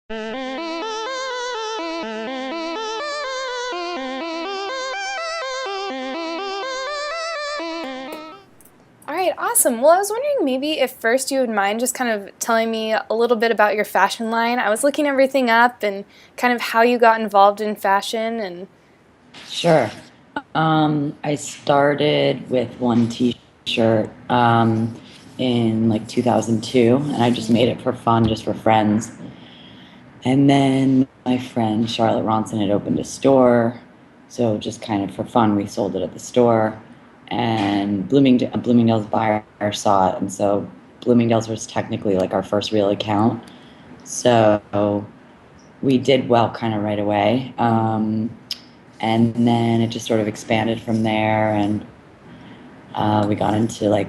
All right, awesome. Well, I was wondering maybe if first you would mind just kind of telling me a little bit about your fashion line. I was looking everything up and kind of how you got involved in fashion and Sure. I started with one T-shirt in like 2002, and I just made it for fun, just for friends. And then my friend Charlotte Ronson had opened a store, so just kind of for fun, we sold it at the store. And Bloomingdale's buyer saw it, and so Bloomingdale's was technically like our first real account. So we did well kind of right away. And then it just sort of expanded from there, and we got into like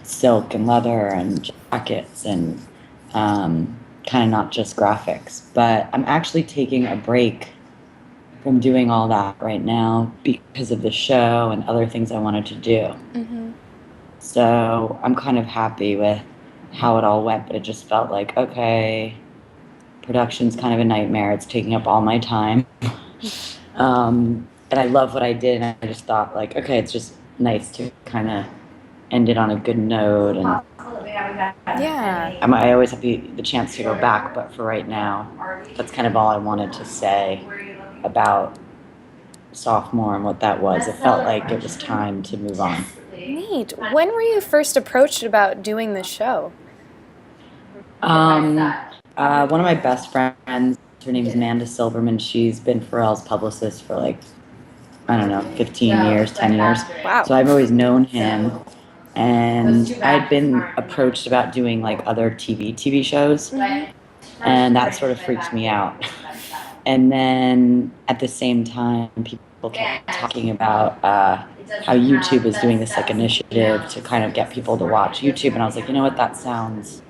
silk and leather and jackets and kind of not just graphics. But I'm actually taking a break from doing all that right now because of the show and other things I wanted to do. So I'm kind of happy with how it all went, but it just felt like, okay, production's kind of a nightmare. It's taking up all my time. And I love what I did, and I just thought, like, okay, it's just nice to kind of end it on a good note. And yeah. I always have the chance to go back, but for right now, that's kind of all I wanted to say about sophomore and what that was. It felt like it was time to move on. Neat. When were you first approached about doing the show? One of my best friends, her name's Amanda Silverman. She's been Pharrell's publicist for like, I don't know, 15 years, 10 years. Wow. So I've always known him. And I'd been approached about doing like other TV shows. And that sort of freaked me out. And then at the same time, people kept talking about how YouTube is doing this like initiative to kind of get people to watch YouTube. And I was like, you know what, that sounds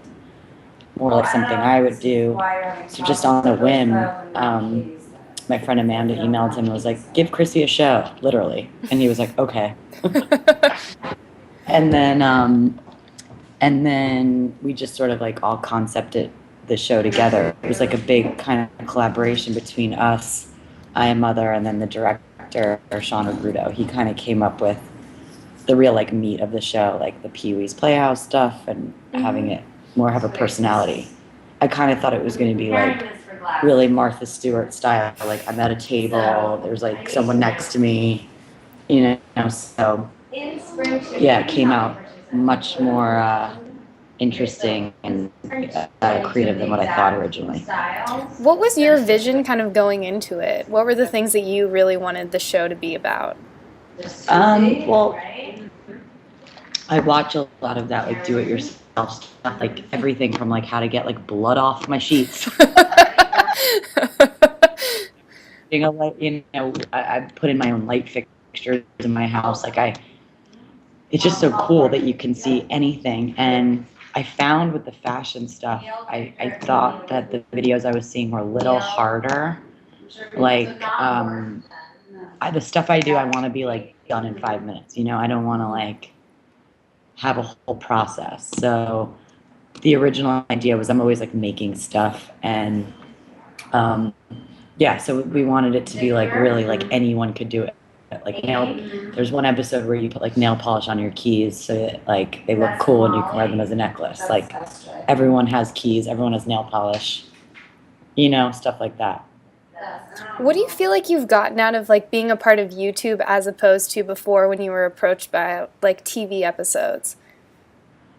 more like something I would do. So just on a whim, my friend Amanda emailed him and was like, give Chrissie a show, literally. And he was like, okay. And then we just sort of like all concepted the show together. It was like a big kind of collaboration between us, I Am Mother, and then the director, Sean Ogrudo. He kind of came up with the real like meat of the show, like the Pee-wee's Playhouse stuff and having it more have a personality. I kind of thought it was going to be like really Martha Stewart style. Like I'm at a table, there's like someone next to me, so yeah, it came out much more interesting and creative than what I thought originally. What was your vision kind of going into it? What were the things that you really wanted the show to be about? Well, I watch a lot of that, like do-it-yourself stuff, like everything from like how to get like blood off my sheets. I put in my own light fixtures in my house. It's just so cool that you can see anything. And I found with the fashion stuff, I thought that the videos I was seeing were a little harder. Like, the stuff I do, I want to be like done in 5 minutes. I don't want to like have a whole process. So the original idea was I'm always like making stuff, and so we wanted it to be like really like anyone could do it. Like there's one episode where you put like nail polish on your keys so that like they look cool and you can wear them as a necklace. Like everyone has keys, everyone has nail polish, stuff like that. What do you feel like you've gotten out of like being a part of YouTube as opposed to before when you were approached by like TV episodes?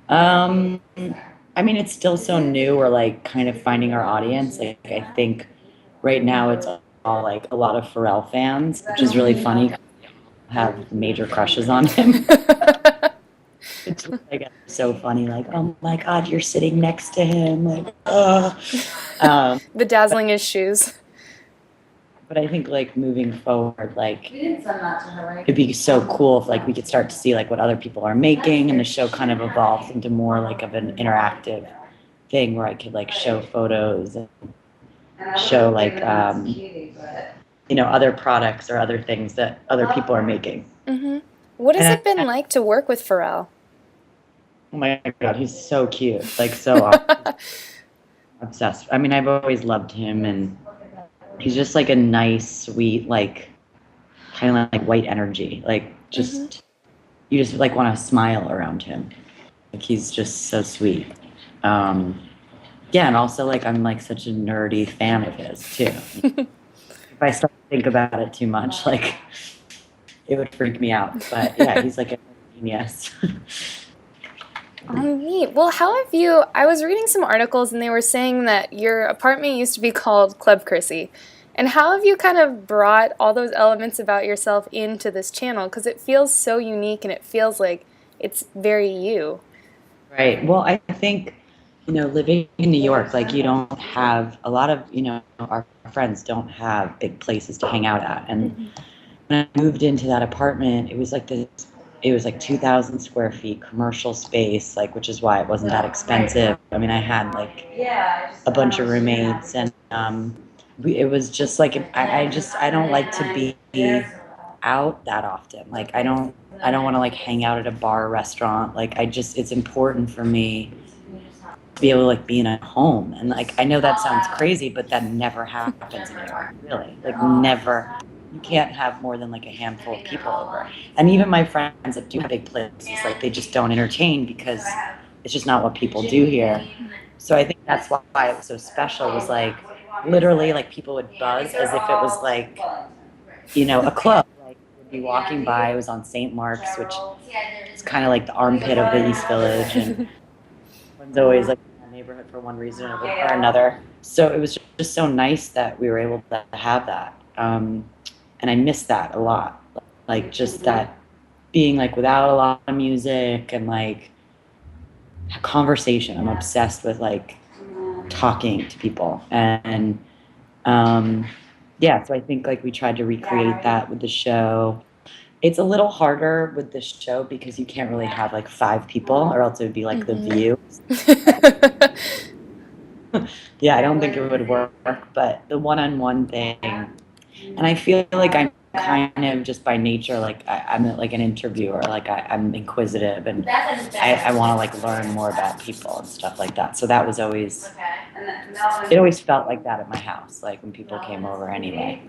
I mean, it's still so new. We're like kind of finding our audience. Like I think right now it's all like a lot of Pharrell fans, which is really funny. I have major crushes on him. It's like so funny. Like, oh my God, you're sitting next to him. Like, The dazzling his shoes. But I think like moving forward, like it'd be so cool if like we could start to see like what other people are making, and the show kind of evolves into more like of an interactive thing where I could like show photos and show like other products or other things that other people are making. What has it been like to work with Pharrell? Oh my God, he's so cute, like so awesome. obsessed. I mean, I've always loved him, and he's just like a nice, sweet, like kind of like white energy. Like Hmm. just you just like want to smile around him. Like he's just so sweet. Um, yeah, and also like I'm like such a nerdy fan of his too. If I start to think about it too much, like it would freak me out. But yeah, he's like a genius. Oh, neat. Well, how have you? I was reading some articles and they were saying that your apartment used to be called Club Chrissy. And how have you kind of brought all those elements about yourself into this channel? Because it feels so unique and it feels like it's very you. Right. Well, I think, living in New York, like you don't have a lot of, our friends don't have big places to hang out at. And Hmm. when I moved into that apartment, it was like 2,000 square feet commercial space, like, which is why it wasn't that expensive. I mean, I had like a bunch of roommates and, it was just like, I don't like to be out that often. Like, I don't want to like hang out at a bar or restaurant. Like, it's important for me to be able to like be in a home. And like, I know that sounds crazy, but that never happens in New York, really. Like, never. You can't have more than like a handful of people over. And even my friends that do have big places, like they just don't entertain because it's just not what people do here. So I think that's why it was so special. Was like literally like people would buzz as if it was like a club. Like would be walking by. It was on St. Mark's, which is kind of like the armpit of the East Village, and one's always like in that neighborhood for one reason or another. So it was just so nice that we were able to have that, and I miss that a lot. Like just that being like without a lot of music and like conversation. I'm obsessed with like talking to people and um, yeah, so I think like we tried to recreate that with the show. It's a little harder with the show because you can't really have like five people or else it would be like The Hmm. View. Yeah, I don't think it would work, but the one-on-one thing, and I feel like I'm kind of just by nature like I'm like an interviewer, like I'm inquisitive and I want to like learn more about people and stuff like that. So that was always it always felt like that at my house, like when people came over anyway.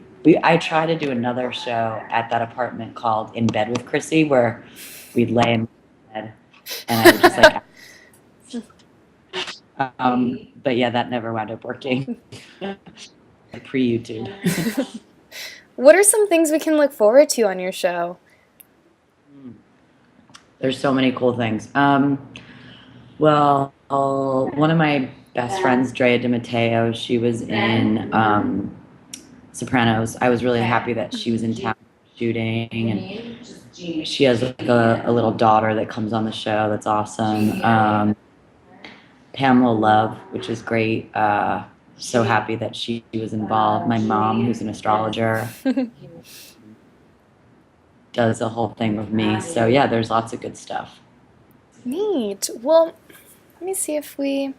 I tried to do another show at that apartment called In Bed with Chrissie, where we'd lay in bed and I would just like, but yeah, that never wound up working. Pre YouTube. What are some things we can look forward to on your show? There's so many cool things. Well, one of my best friends, Drea DiMatteo, she was in Sopranos. I was really happy that she was in town shooting, and she has like a little daughter that comes on the show. That's awesome. Pamela Love, which is great. So happy that she was involved. My mom, who's an astrologer, does the whole thing with me. So yeah, there's lots of good stuff. Neat. Well, let me see if we.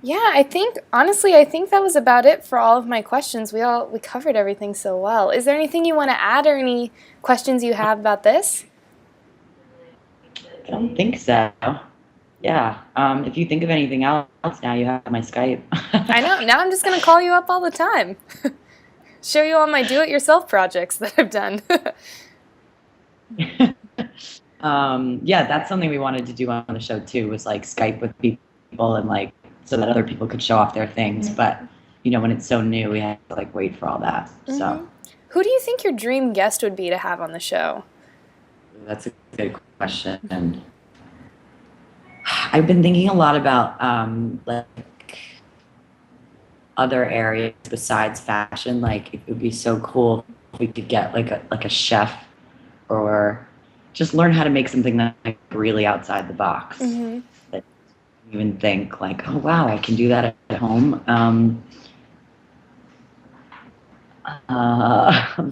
Yeah, I think honestly, I think that was about it for all of my questions. We covered everything so well. Is there anything you want to add or any questions you have about this? I don't think so. Yeah. If you think of anything else now, you have my Skype. I know. Now I'm just going to call you up all the time. Show you all my do-it-yourself projects that I've done. Yeah, that's something we wanted to do on the show too, was like Skype with people and like so that other people could show off their things. But when it's so new, we have to like wait for all that. So Hmm. Who do you think your dream guest would be to have on the show? that's a good question. I've been thinking a lot about like other areas besides fashion. Like it would be so cool if we could get like a chef or just learn how to make something that's like really outside the box. Hmm. That you even think like, oh wow, I can do that at home. I'm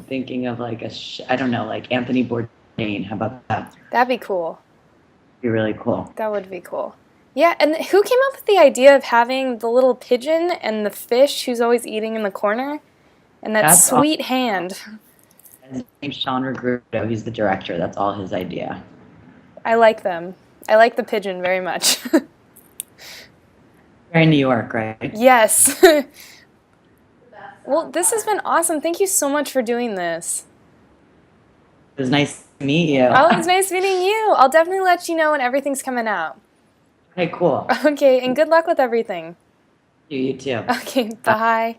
thinking of like I don't know, like Anthony Bourdain. How about that? That'd be cool. Be really cool. That would be cool. Yeah, and who came up with the idea of having the little pigeon and the fish who's always eating in the corner? And that That's all. sweet hand. His name's Sean Regrudo. He's the director. That's all his idea. I like them. I like the pigeon very much. You're in New York, right? Yes. Well, this has been awesome. Thank you so much for doing this. It was nice to meet you. Oh, it was nice meeting you. I'll definitely let you know when everything's coming out. Okay, cool. Okay, and good luck with everything. You too. Okay, bye.